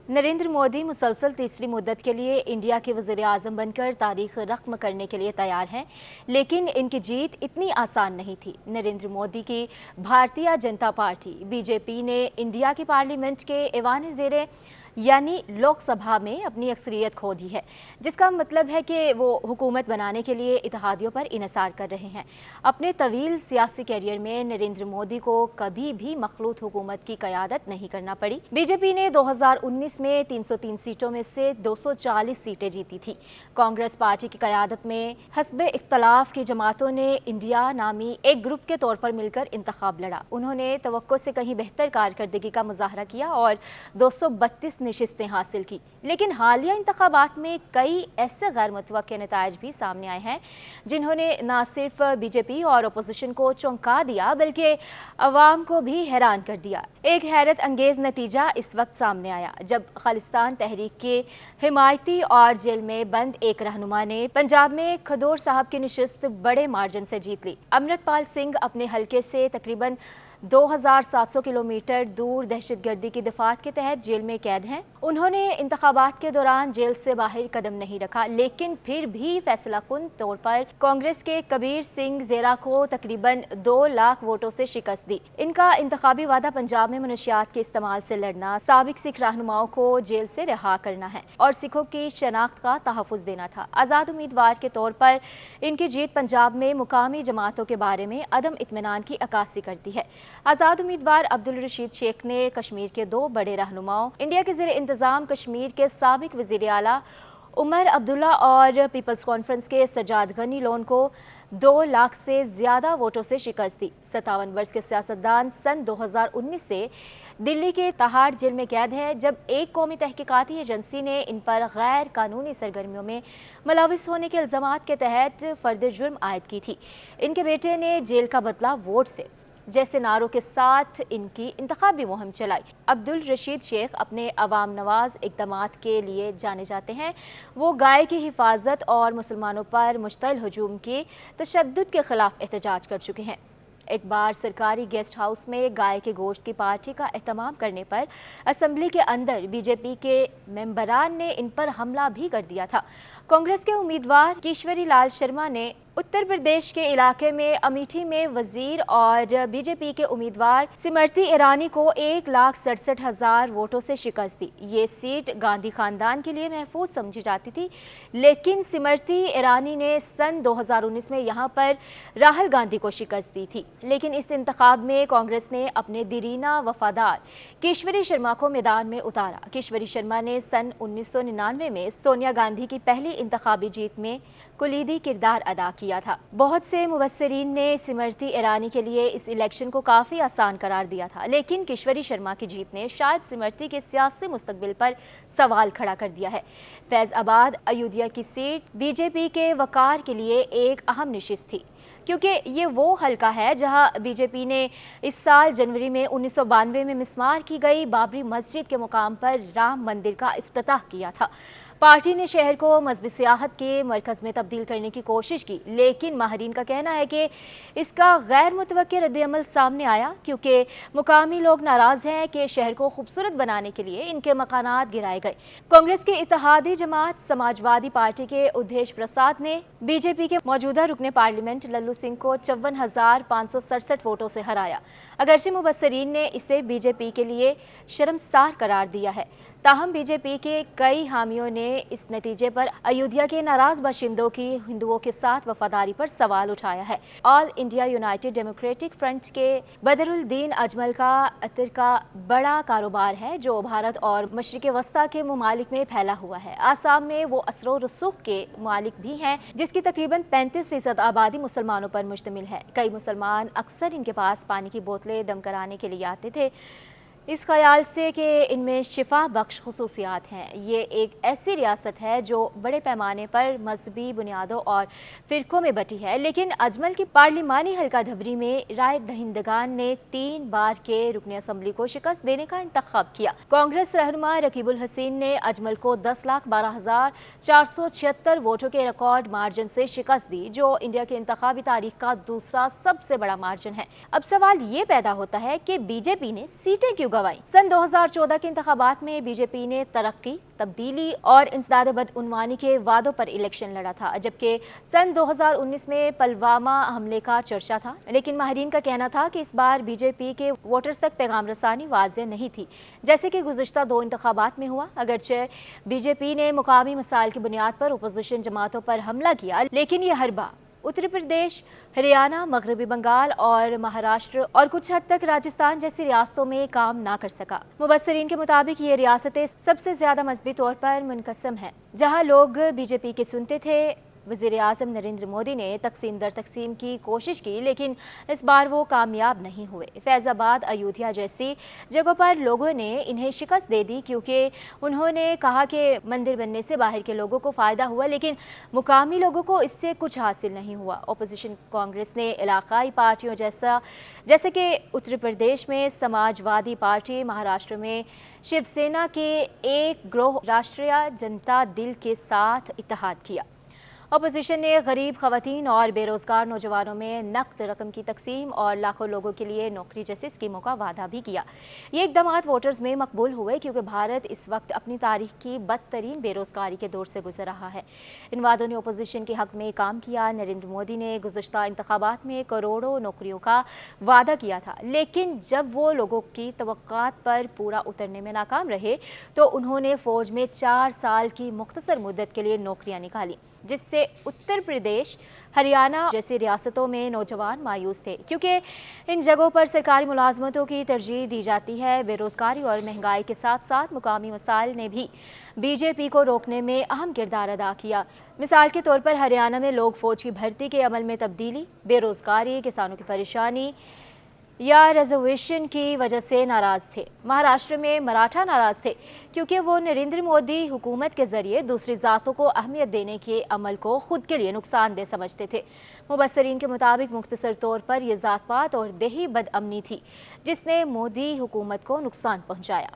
नरेंद्र मोदी मुसलसल तीसरी मुद्दत के लिए इंडिया के वज़ीर-ए-आज़म बनकर तारीख रक़्म करने के लिए तैयार हैं, लेकिन इनकी जीत इतनी आसान नहीं थी। नरेंद्र मोदी की भारतीय जनता पार्टी बीजेपी ने इंडिया की पार्लियामेंट के ऐवान-ए-ज़ेर यानी लोकसभा में अपनी अक्सरियत खो दी है, जिसका मतलब है कि वो हुकूमत बनाने के लिए इत्तेहादियों पर इन्हिसार कर रहे हैं। अपने तवील सियासी कैरियर में नरेंद्र मोदी को कभी भी मखलूत हुकूमत की क़यादत नहीं करना पड़ी। बीजेपी ने 2019 में 303 सीटों में से 240 सीटें जीती थी। कांग्रेस पार्टी की क़यादत में हस्बे इख्तलाफ की जमातों ने इंडिया नामी एक ग्रुप के तौर पर मिलकर इंतखाब लड़ा। उन्होंने तवक्को से कहीं बेहतर कारकर्दगी का मुजाहरा किया और 232 नशिस्तें हासिल की, लेकिन हालिया इंतखाबात में कई ऐसे गैर मुतवक्के नताइज भी सामने आए हैं जिन्होंने न सिर्फ बीजेपी और अपोजिशन को चौंका दिया बल्कि अवाम को भी हैरान कर दिया। एक हैरत अंगेज नतीजा इस वक्त सामने आया जब खालिस्तान तहरीक के हिमायती और जेल में बंद एक रहनुमा ने पंजाब में खदौर साहब की नशिस्त बड़े मार्जिन से जीत ली। अमृतपाल सिंह अपने हलके से तकरीबन 2700 किलोमीटर दूर दहशतगर्दी की दफात के तहत जेल में कैद हैं। उन्होंने इंतखाबात के दौरान जेल से बाहर कदम नहीं रखा, लेकिन फिर भी फैसलाकुन तौर पर कांग्रेस के कबीर सिंह ज़ेरा को तकरीबन 2 लाख वोटों से शिकस्त दी। इनका इंतखाबी वादा पंजाब में मनशियात के इस्तेमाल से लड़ना, साबिक सिख रहनुमाओं को जेल से रिहा करना है और सिखों की शनाख्त का तहफ़्फ़ुज़ देना था। आज़ाद उम्मीदवार के तौर पर इनकी जीत पंजाब में मुकामी जमातों के बारे में अदम इत्मीनान की अक्कासी करती है। आज़ाद उम्मीदवार अब्दुल रशीद शेख ने कश्मीर के 2 बड़े रहनुमाओं, इंडिया के ज़ेर इंतज़ाम कश्मीर के साबिक वज़ीर आला उमर अब्दुल्ला और पीपल्स कॉन्फ्रेंस के सजाद गनी लोन को 2 लाख से ज़्यादा वोटों से शिकस्त दी। 57 वर्ष के सियासतदान सन 2019 से दिल्ली के तहाड़ जेल में कैद है, जब एक कौमी तहकीकाती एजेंसी ने इन पर गैर कानूनी सरगर्मियों में मुलविस होने के इल्ज़ामात के तहत फ़र्द जुर्म आयद की थी। इनके बेटे ने जेल का बदला वोट से जैसे नारों के साथ इनकी इंतखाबी मुहिम चलाई। अब्दुल रशीद शेख अपने अवाम नवाज इक़दामात के लिए जाने जाते हैं। वो गाय की हिफाजत और मुसलमानों पर मुश्तल हुजूम की तशद्दुद के खिलाफ एहतजाज कर चुके हैं। एक बार सरकारी गेस्ट हाउस में गाय के गोश्त की पार्टी का एहतमाम करने पर असम्बली के अंदर बीजेपी के मेंबरान ने इन पर हमला भी कर दिया था। कांग्रेस के उम्मीदवार केशवरी लाल शर्मा ने उत्तर प्रदेश के इलाके में अमेठी में वजीर और बीजेपी के उम्मीदवार सिमरती ईरानी को 1,67,000 वोटों से शिकस्त दी। ये सीट गांधी खानदान के लिए महफूज समझी जाती थी, लेकिन सिमरती ईरानी ने सन 2019 में यहाँ पर राहुल गांधी को शिकस्त दी थी। लेकिन इस इंतखाब में कांग्रेस ने अपने दीरीना वफादार केशवरी शर्मा को मैदान में उतारा। केशवरी शर्मा ने सन 1999 में सोनिया गांधी की पहली इंतखाबी जीत में कुलीदी किरदार अदा किया था। बहुत से मुबस्सिरीन ने सिमरती ईरानी के लिए इस इलेक्शन को काफ़ी आसान करार दिया था, लेकिन केशवरी शर्मा की जीत ने शायद सिमरती के सियासी मुस्तकबिल पर सवाल खड़ा कर दिया है। फैज़ाबाद अयोध्या की सीट बीजेपी के वकार के लिए एक अहम नशिस्त थी, क्योंकि ये वो हलका है जहां बीजेपी ने इस साल जनवरी में 1992 में मिस्मार की गई बाबरी मस्जिद के मुकाम पर राम मंदिर का इफ्तिताह किया था। पार्टी ने शहर को मजहबी सियाहत के मरकज़ में तब्दील करने की कोशिश की, लेकिन माहिरीन का कहना है कि इसका गैर मुतवक्के रद्द-ए-अमल सामने आया, क्योंकि मुकामी लोग नाराज़ हैं कि शहर को खूबसूरत बनाने के लिए इनके मकानात गिराए गए। कांग्रेस की इत्तेहादी जमात समाजवादी पार्टी के उदेश प्रसाद ने बीजेपी के मौजूदा रुकने पार्लियामेंट लल्लू सिंह को 54,567 वोटों से हराया। अगरचे मुबस्सिरीन ने इसे बीजेपी के लिए शर्मसार करार दिया है, ताहम बीजेपी के कई हामियों ने इस नतीजे पर अयोध्या के नाराज बाशिंदों की हिंदुओं के साथ वफादारी पर सवाल उठाया है। All India United democratic front के बदरुद्दीन अजमल का अतर का बड़ा कारोबार है, जो भारत और मशरिक़ वस्ता के ममालिक में फैला हुआ है। आसाम में वो असरो रसूख के मालिक भी हैं, जिसकी तकरीबन 35% आबादी मुसलमानों पर मुश्तमिल है। कई मुसलमान अक्सर इनके पास पानी की बोतलें दम कराने के लिए आते थे, इस ख्याल से कि इनमें शिफा बख्श खुसूसियात हैं। ये एक ऐसी रियासत है जो बड़े पैमाने पर मजहबी बुनियादों और फ़िरक़ों में बटी है, लेकिन अजमल की पार्लिमानी हल्का धबरी में राय दहिंदगान ने 3 बार के रुकने असम्बली को शिकस्त देने का इंतखाब किया। कांग्रेस रहनुमा रकीबुल हसीन ने अजमल को 10,12,476 वोटों के रिकॉर्ड मार्जिन से शिकस्त दी, जो इंडिया के इंतखाबी तारीख का दूसरा सबसे बड़ा मार्जिन है। अब सवाल ये पैदा होता है कि बीजेपी ने सीटें क्यों गंवाई। सन 2014 के इंतखाबात में बीजेपी ने तरक्की, तब्दीली और इंसदाद बदउनवानी के वादों पर इलेक्शन लड़ा था, जबकि सन 2019 में पुलवामा हमले का चर्चा था। लेकिन माहिरीन का कहना था कि इस बार बीजेपी के वोटर्स तक पैगाम रसानी वाज़ेह नहीं थी, जैसे कि गुज़िश्ता 2 इंतखाबात में हुआ। अगरचे बीजेपी ने मुकामी मसाइल की बुनियाद पर अपोजिशन जमातों पर हमला किया, लेकिन ये हर बार उत्तर प्रदेश, हरियाणा, मगरबी बंगाल और महाराष्ट्र और कुछ हद तक राजस्थान जैसी रियासतों में काम ना कर सका। मुबस्सिरीन के मुताबिक ये रियासतें सबसे ज्यादा मजबूत तौर पर मुनकसम हैं, जहां लोग बीजेपी के सुनते थे। वज़ीर आज़म नरेंद्र मोदी ने तकसीम दर तकसीम की कोशिश की, लेकिन इस बार वो कामयाब नहीं हुए। फैज़ाबाद, अयोध्या जैसी जगहों पर लोगों ने इन्हें शिकस्त दे दी, क्योंकि उन्होंने कहा कि मंदिर बनने से बाहर के लोगों को फ़ायदा हुआ, लेकिन मुकामी लोगों को इससे कुछ हासिल नहीं हुआ। अपोजिशन कांग्रेस ने इलाकाई पार्टियों जैसे कि उत्तर प्रदेश में समाजवादी पार्टी, महाराष्ट्र में शिवसेना के एक ग्रोह राष्ट्रीय जनता दल के साथ इत्तेहाद किया। अपोजिशन ने गरीब खवातीन और बेरोजगार नौजवानों में नकद रकम की तकसीम और लाखों लोगों के लिए नौकरी जैसे स्कीमों का वादा भी किया। ये इक़दामात वोटर्स में मकबूल हुए, क्योंकि भारत इस वक्त अपनी तारीख की बदतरीन बेरोजगारी के दौर से गुजर रहा है। इन वादों ने अपोजिशन के हक में काम किया। नरेंद्र मोदी ने गुज़िश्ता इंतखाबात में करोड़ों नौकरियों का वादा किया था, लेकिन जब वो लोगों की तवक्कात पर पूरा उतरने में नाकाम रहे तो उन्होंने फ़ौज में 4 साल की मुख्तसर मुद्दत के लिए नौकरियाँ निकाली, जिससे उत्तर प्रदेश, हरियाणा जैसी रियासतों में नौजवान मायूस थे, क्योंकि इन जगहों पर सरकारी मुलाजमतों की तरजीह दी जाती है। बेरोजगारी और महंगाई के साथ साथ मुकामी मसाइल ने भी बीजेपी को रोकने में अहम किरदार अदा किया। मिसाल के तौर पर हरियाणा में लोग फौज की भर्ती के अमल में तब्दीली, बेरोजगारी, किसानों की परेशानी या रिजर्वेशन की वजह से नाराज़ थे। महाराष्ट्र में मराठा नाराज़ थे, क्योंकि वो नरेंद्र मोदी हुकूमत के ज़रिए दूसरी ज़ातों को अहमियत देने के अमल को खुद के लिए नुकसानदेह समझते थे। मुबस्सिरीन के मुताबिक मुख्तसर तौर पर यह ज़ात पात और देही बदअमनी थी जिसने मोदी हुकूमत को नुकसान पहुँचाया।